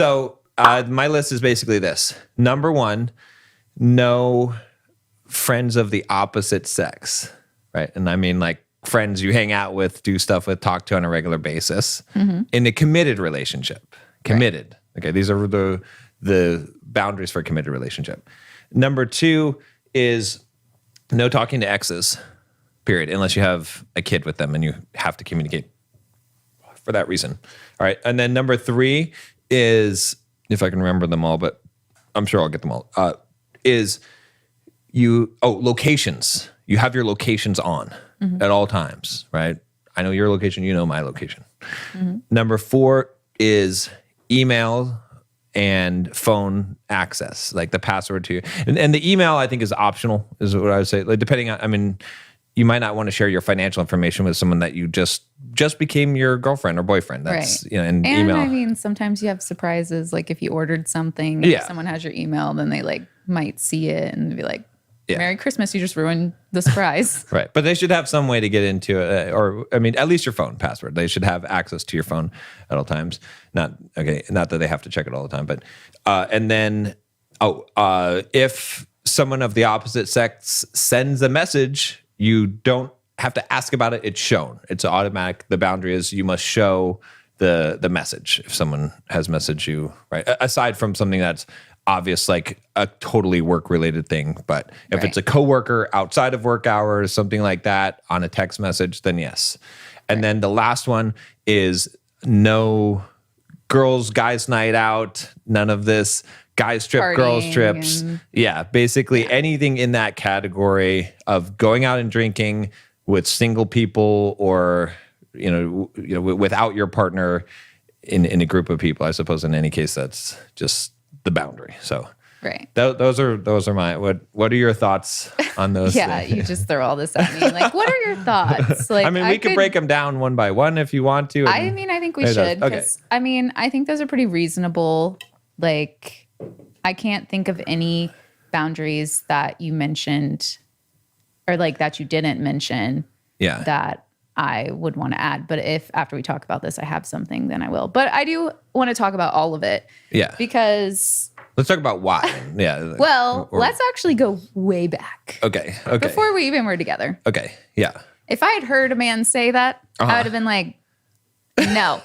So my list is basically this. Number one, no friends of the opposite sex, right? And I mean like friends you hang out with, do stuff with, talk to on a regular basis in a committed relationship. Committed. Right. Okay, these are the boundaries for a committed relationship. Number two is no talking to exes, period, unless you have a kid with them and you have to communicate for that reason. All right. And then number three is, if I can remember them all, but I'm sure I'll get them all, locations. You have your locations on at all times, right? I know your location, you know my location. Number four is email and phone access, like the password to you. And the email, I think, is optional, is what I would say. Like, depending on, I mean, you might not want to share your financial information with someone that you just became your girlfriend or boyfriend. That's, right. You know, and email. I mean, sometimes you have surprises. Like if you ordered something, and if someone has your email, then they like might see it and be like, Merry Christmas, you just ruined the surprise. Right. But they should have some way to get into it, or, I mean, at least your phone password. They should have access to your phone at all times. Not that they have to check it all the time, but, and then, if someone of the opposite sex sends a message, you don't have to ask about it. It's shown. It's automatic. The boundary is you must show the message if someone has messaged you, right? Aside from something that's obvious, like a totally work-related thing. But if it's a coworker outside of work hours, something like that, on a text message, then yes. And then the last one is no girls, guys night out, none of this guys trip, Partying girls trips. Basically anything in that category of going out and drinking with single people or, you know, without your partner in a group of people. I suppose in any case, that's just the boundary. So those are my, what are your thoughts on those things? You just throw all this at me. Like, what are your thoughts? Like, I mean, we could break them down one by one if you want to. I mean, I think we should. Okay. I mean, I think those are pretty reasonable. Like, I can't think of any boundaries that you mentioned or like that you didn't mention that I would want to add. But if after we talk about this, I have something, then I will. But I do want to talk about all of it. Yeah. Because let's talk about why. Yeah. Well, let's actually go way back. Okay. Before we even were together. Okay. Yeah. If I had heard a man say that, I would have been like, no.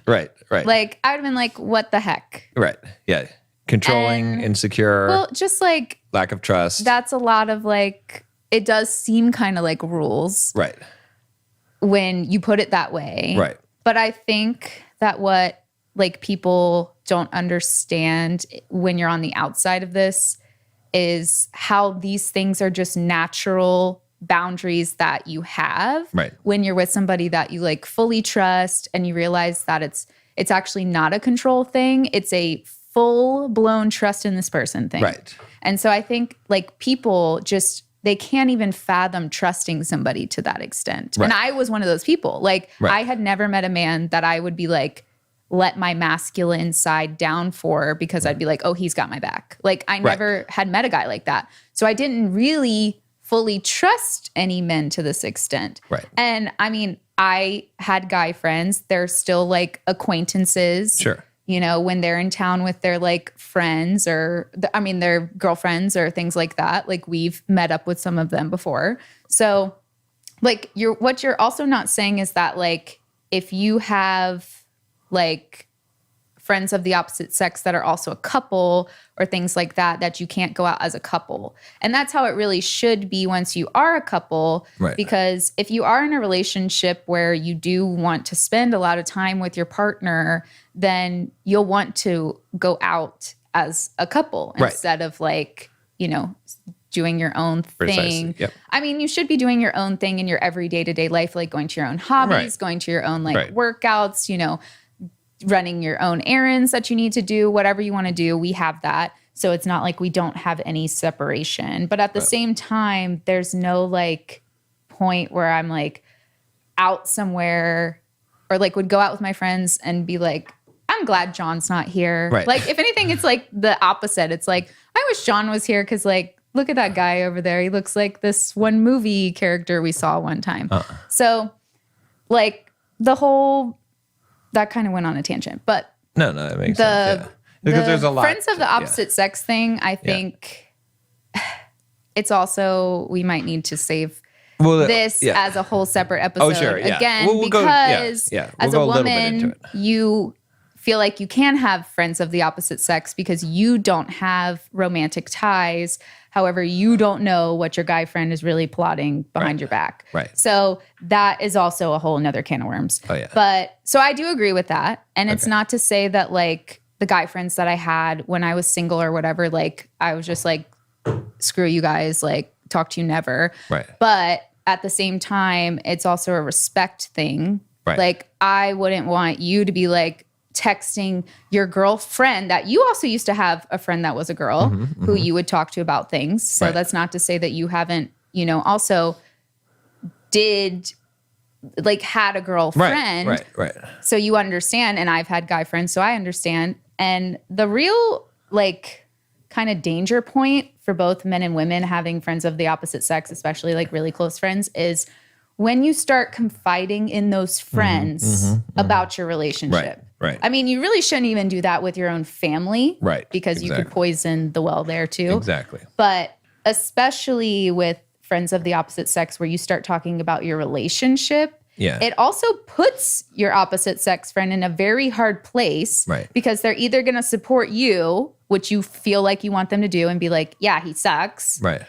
Right. Like, I would have been like, what the heck? Right. Yeah. Controlling, insecure. Well, just like lack of trust. That's a lot of like, it does seem kind of like rules. Right. When you put it that way. Right. But I think that what like people don't understand when you're on the outside of this is how these things are just natural boundaries that you have when you're with somebody that you like fully trust and you realize that it's actually not a control thing. It's a full-blown trust in this person thing. Right. And so I think like people just, they can't even fathom trusting somebody to that extent. Right. And I was one of those people. Like I had never met a man that I would be like, let my masculine side down for because I'd be like, oh, he's got my back. Like I never had met a guy like that. So I didn't really fully trust any men to this extent. Right. And I mean, I had guy friends. They're still like acquaintances. Sure. You know, when they're in town with their like friends or their girlfriends or things like that. Like we've met up with some of them before. So like what you're also not saying is that like if you have like friends of the opposite sex that are also a couple or things like that you can't go out as a couple. And that's how it really should be once you are a couple. Right. Because if you are in a relationship where you do want to spend a lot of time with your partner, then you'll want to go out as a couple instead of like, you know, doing your own thing. Yep. I mean, you should be doing your own thing in your everyday to day life, like going to your own hobbies, going to your own like workouts, you know, running your own errands that you need to do, whatever you want to do, we have that. So it's not like we don't have any separation. But at the same time, there's no like point where I'm like out somewhere or like would go out with my friends and be like, I'm glad John's not here. Right. Like if anything, it's like the opposite. It's like, I wish John was here because like, look at that guy over there. He looks like this one movie character we saw one time. So like the whole... That kind of went on a tangent. But No, that makes sense. Yeah. Because there's a lot. Friends of the opposite sex thing, I think it's also, we might need to save this as a whole separate episode. Oh, sure. Yeah. Again, because as a woman, you feel like you can have friends of the opposite sex because you don't have romantic ties. However, you don't know what your guy friend is really plotting behind your back. Right. So that is also a whole nother can of worms. Oh, yeah. But so I do agree with that. And it's not to say that like the guy friends that I had when I was single or whatever, like I was just like, screw you guys, like talk to you never. Right. But at the same time, it's also a respect thing. Right. Like I wouldn't want you to be like, texting your girlfriend that you also used to have a friend that was a girl who you would talk to about things. So that's not to say that you haven't, also had a girlfriend. Right. So you understand. And I've had guy friends, so I understand. And the real kind of danger point for both men and women having friends of the opposite sex, especially like really close friends, is when you start confiding in those friends about your relationship. Right. I mean, you really shouldn't even do that with your own family. Right. Because you could poison the well there too. Exactly. But especially with friends of the opposite sex where you start talking about your relationship, it also puts your opposite sex friend in a very hard place. Right. Because they're either going to support you, which you feel like you want them to do, and be like, yeah, he sucks. Right.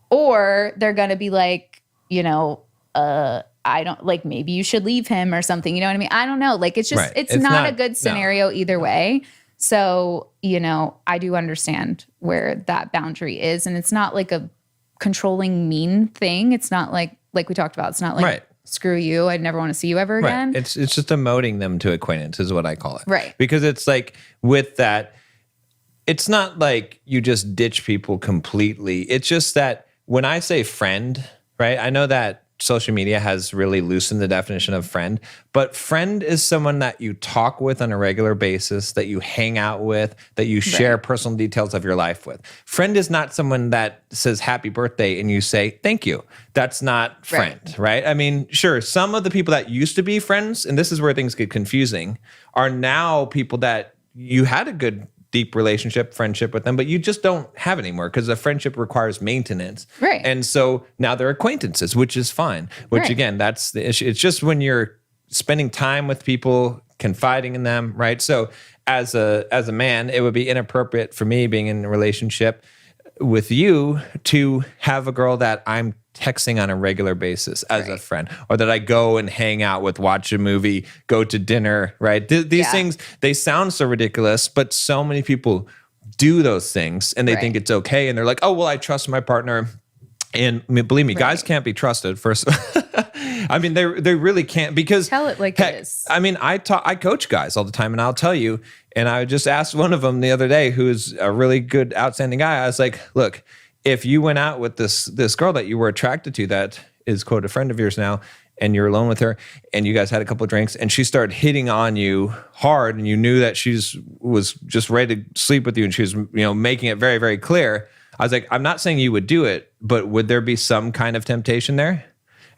Or they're going to be like, I don't like, maybe you should leave him or something. You know what I mean? I don't know. Like, it's just, it's not a good scenario either way. So, I do understand where that boundary is. And it's not like a controlling, mean thing. It's not like we talked about, it's not like, screw you, I'd never want to see you ever again. Right. It's just emoting them to acquaintance is what I call it. Right. Because it's like with that, it's not like you just ditch people completely. It's just that when I say friend, right, I know that social media has really loosened the definition of friend, but friend is someone that you talk with on a regular basis, that you hang out with, that you share personal details of your life with. Friend is not someone that says happy birthday and you say thank you. That's not friend, right? I mean, sure, some of the people that used to be friends, and this is where things get confusing, are now people that you had a good deep friendship with them, but you just don't have anymore because a friendship requires maintenance. Right. And so now they're acquaintances, which is fine. Which again, that's the issue. It's just when you're spending time with people, confiding in them, right? So as a man, it would be inappropriate for me being in a relationship with you to have a girl that I'm texting on a regular basis as a friend, or that I go and hang out with, watch a movie, go to dinner, right? These things, they sound so ridiculous, but so many people do those things and they think it's okay. And they're like, oh, well, I trust my partner. And I mean, believe me, guys can't be trusted first. I mean, they really can't, because tell it like it is. I mean, I coach guys all the time, and I'll tell you, and I just asked one of them the other day, who's a really good, outstanding guy. I was like, look, if you went out with this girl that you were attracted to, that is, quote, a friend of yours now, and you're alone with her, and you guys had a couple of drinks, and she started hitting on you hard, and you knew that was just ready to sleep with you, and she was, making it very, very clear. I was like, I'm not saying you would do it, but would there be some kind of temptation there?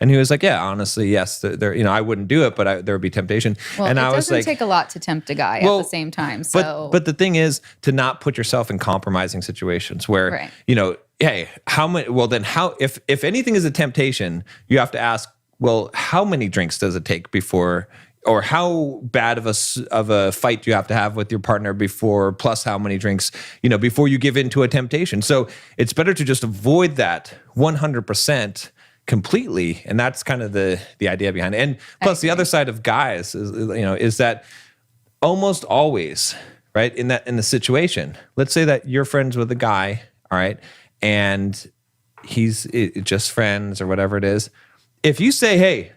And he was like, yeah, honestly, yes. There, I wouldn't do it, but there would be temptation. Well, and it I was doesn't like, take a lot to tempt a guy at the same time. So, but the thing is to not put yourself in compromising situations where, hey, how many? Well, then how? If anything is a temptation, you have to ask, well, how many drinks does it take before? Or how bad of a fight do you have to have with your partner before, plus how many drinks, before you give in to a temptation? So it's better to just avoid that 100% completely. And that's kind of the idea behind it. And plus the other side of guys is that almost always, right, in the situation, let's say that you're friends with a guy, all right, and he's just friends or whatever it is. If you say, hey,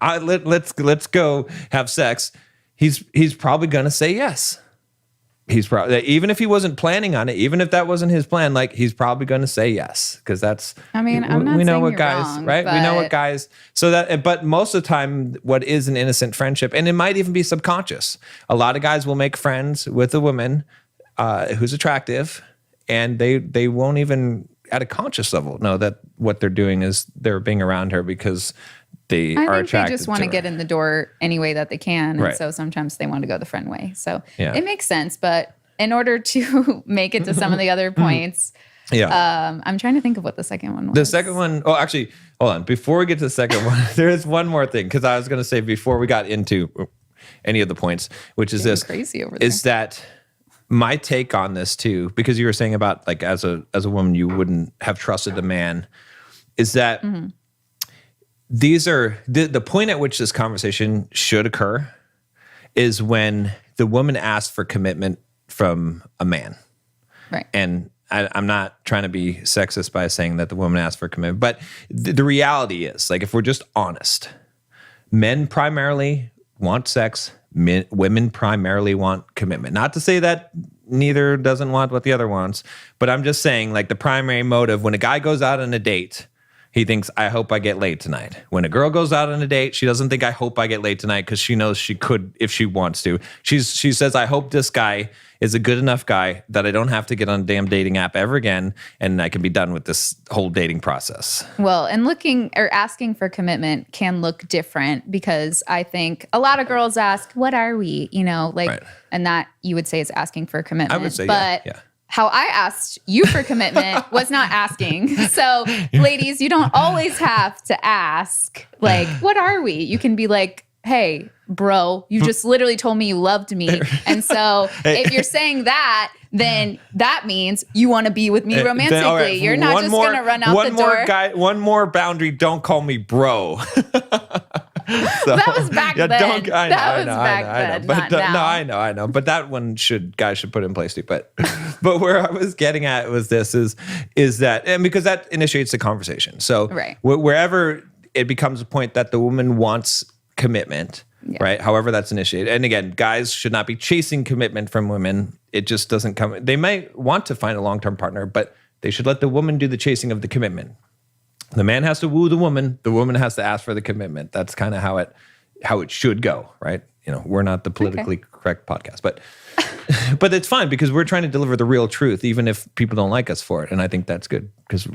let's go have sex, he's probably going to say yes. He's probably, even if he wasn't planning on it, even if that wasn't his plan, like, he's probably going to say yes, because that's. I mean, I'm not we know saying what you're guys, wrong, right? but... We know what guys. So that, but most of the time, what is an innocent friendship, and it might even be subconscious. A lot of guys will make friends with a woman who's attractive, and they won't even at a conscious level know that what they're doing is they're being around her because they are attracted. They just want to get in the door any way that they can, and so sometimes they want to go the friend way. So it makes sense, but in order to make it to some of the other points. I'm trying to think of what the second one was. The second one, actually, hold on. Before we get to the second one, there is one more thing, because I was going to say before we got into any of the points, which is this, crazy over there. Is that my take on this too, because you were saying about like as a woman, you wouldn't have trusted a man, is that these are the point at which this conversation should occur is when the woman asks for commitment from a man. Right. And I'm not trying to be sexist by saying that the woman asked for commitment, but the reality is, like, if we're just honest, men primarily want sex, women primarily want commitment. Not to say that neither doesn't want what the other wants, but I'm just saying, like, the primary motive when a guy goes out on a date, he thinks, I hope I get laid tonight. When a girl goes out on a date, she doesn't think, I hope I get laid tonight, because she knows she could if she wants to. She says, I hope this guy is a good enough guy that I don't have to get on a damn dating app ever again, and I can be done with this whole dating process. Well, and looking or asking for commitment can look different, because I think a lot of girls ask, what are we? You know, like, and that you would say is asking for commitment. I would say, but yeah. How I asked you for commitment was not asking. So, ladies, you don't always have to ask, like, what are we? You can be like, hey, bro, you just literally told me you loved me. And so if you're saying that, then that means you want to be with me romantically. Right, you're not just going to run out the door. One more boundary, don't call me bro. So, that was back then. That was back then. I know. But that one guys should put in place too. But where I was getting at was this is that, and because that initiates the conversation. So wherever it becomes a point that the woman wants commitment, right? However that's initiated. And again, guys should not be chasing commitment from women. It just doesn't come. They might want to find a long-term partner, but they should let the woman do the chasing of the commitment. The man has to woo the woman has to ask for the commitment. That's kind of how it should go, right? You know, we're not the politically correct podcast, but it's fine, because we're trying to deliver the real truth, even if people don't like us for it. And I think that's good, because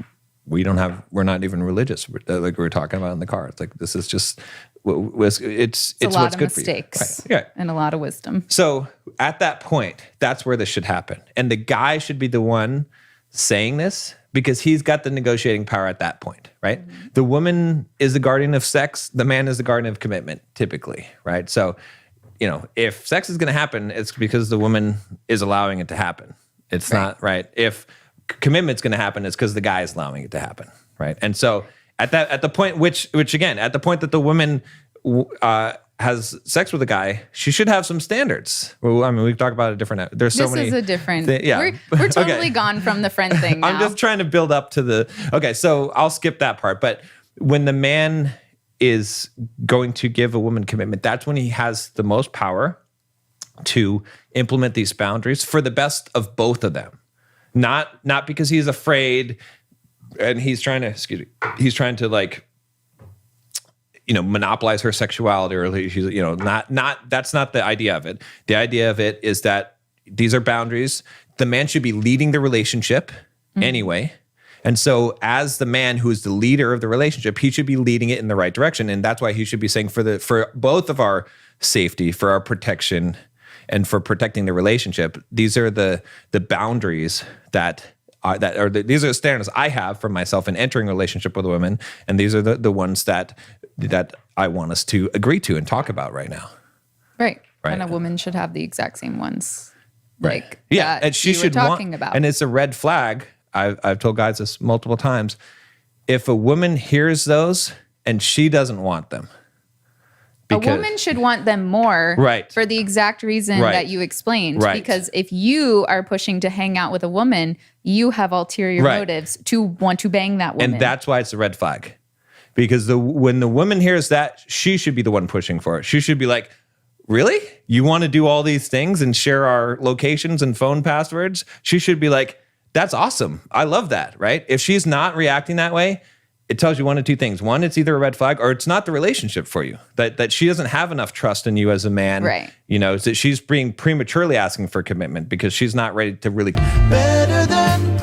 we're not even religious, like we were talking about in the car. It's like, this is just, it's a lot what's of good for you. mistakes, right. And a lot of wisdom. So at that point, that's where this should happen. And the guy should be the one saying this, because he's got the negotiating power at that point, right? Mm-hmm. The woman is the guardian of sex. The man is the guardian of commitment, typically, right? So, you know, if sex is going to happen, it's because the woman is allowing it to happen. It's not, right? If commitment's going to happen, it's because the guy is allowing it to happen, right? And so at the point which again, at the point that the woman has sex with a guy, she should have some standards. Well, I mean, we've talked about it different. There's so many. This is a different. Yeah, we're totally gone from the friend thing now. I'm just trying to build up to the. Okay, so I'll skip that part. But when the man is going to give a woman commitment, that's when he has the most power to implement these boundaries for the best of both of them. Not because he's afraid and he's trying to like, you know, monopolize her sexuality, or she's, you know, not that's not the idea of it. The idea of it is that these are boundaries. The man should be leading the relationship anyway. And so as the man who is the leader of the relationship, he should be leading it in the right direction. And that's why he should be saying, for both of our safety, for our protection, and for protecting the relationship, these are the boundaries these are the standards I have for myself in entering a relationship with a woman, and these are the ones that I want us to agree to and talk about right now. Right. And a woman should have the exact same ones. Right. Like yeah, and she should talking about. And it's a red flag. I've told guys this multiple times. If a woman hears those and she doesn't want them, a woman should want them more, for the exact reason that you explained. Because if you are pushing to hang out with a woman, you have ulterior motives to want to bang that woman. And that's why it's a red flag. Because when the woman hears that, she should be the one pushing for it. She should be like, really? You want to do all these things and share our locations and phone passwords? She should be like, that's awesome. I love that, right? If she's not reacting that way, it tells you one of two things. One, it's either a red flag or it's not the relationship for you. That she doesn't have enough trust in you as a man. Right. You know, that she's being prematurely asking for commitment because she's not ready to really. Better than